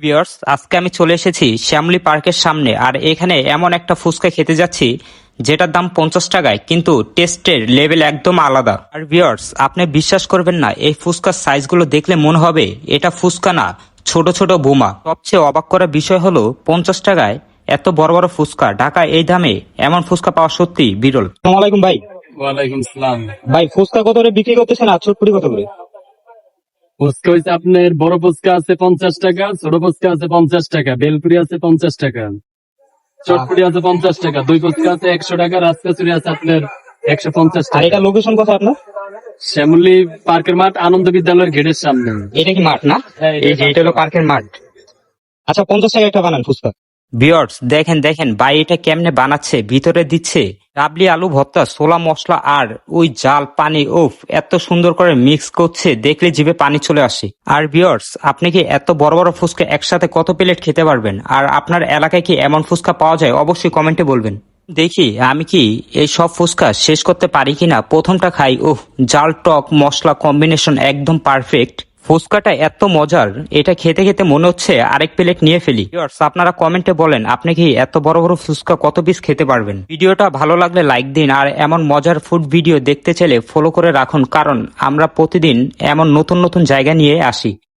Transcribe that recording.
Viewers, আজকে আমি চলে এসেছি শ্যামলী পার্কের সামনে। আর এখানে এমন একটা ফুচকা খেতে যাচ্ছি যেটার দাম 50 টাকায়, কিন্তু টেস্টের লেভেল একদম আলাদা। আর ভিউয়ার্স, আপনি বিশ্বাস করবেন না, এই ফুচকার সাইজগুলো দেখলে মনে হবে এটা ফুচকা না, ছোট ছোট বোমা। সবচেয়ে অবাক করার বিষয় হলো 50 টাকায় এত বড় বড় ফুচকা। ঢাকায় এই দামে এমন ফুচকা পাওয়া সত্যি বিরল। আসসালামু আলাইকুম ভাই। ওয়ালাইকুম সালাম। ভাই, ফুচকা কত করে বিক্রি করতেছেন আর চটপটি কত করে? ফুচকা হয়েছে আপনার বড় ফুচকা আছে 50 টাকা, ছোট ফুচকা আছে 50 টাকা, বেলপুরি আছে 50 টাকা, চটপুরি আছে 50 টাকা, দই ফুচকা আছে 100 টাকা, রাজকাচুরি আছে আপনার 150 আর টাকা। এটা লোকেশন কোথায় আপনার? শ্যামলী পার্কের মাঠ, আনন্দ বিদ্যালয়ের গেটের সামনে। এটা কি মাঠ না? হ্যাঁ, এই যে এটা হলো পার্কের মাঠ। আচ্ছা, 50 টাকা একটা বানান ফুচকা। ভিউয়ার্স, দেখেন দেখেন ভাই এটা কেমনে বানাচ্ছে। ভিতরে দিচ্ছে ডাবলি আলু ভর্তা, ছোলা মশলা আর ওই জাল পানি। ওফ, এত সুন্দর করে মিক্স করছে, দেখলে জিভে পানি চলে আসে। আর ভিউয়ার্স, আপনি কি এত বড় বড় ফুচকা একসাথে কত প্লেট খেতে পারবেন? আর আপনার এলাকায় কি এমন ফুচকা পাওয়া যায়? অবশ্যই কমেন্টে বলবেন। দেখি আমি কি এই সব ফুচকা শেষ করতে পারি কিনা। প্রথমটা খাই। ওহ, জাল টক মশলা কম্বিনেশন একদম পারফেক্ট। ফুচকাটা এত মজার, এটা খেতে খেতে মনে হচ্ছে আরেক প্লেট নিয়ে ফেলি। ভিউয়ার্স, আপনারা কমেন্টে বলেন আপনি কি এত বড় বড় ফুচকা কত পিস খেতে পারবেন। ভিডিওটা ভালো লাগলে লাইক দিন, আর এমন মজার ফুড ভিডিও দেখতে চাইলে ফলো করে রাখুন, কারণ আমরা প্রতিদিন এমন নতুন নতুন জায়গা নিয়ে আসি।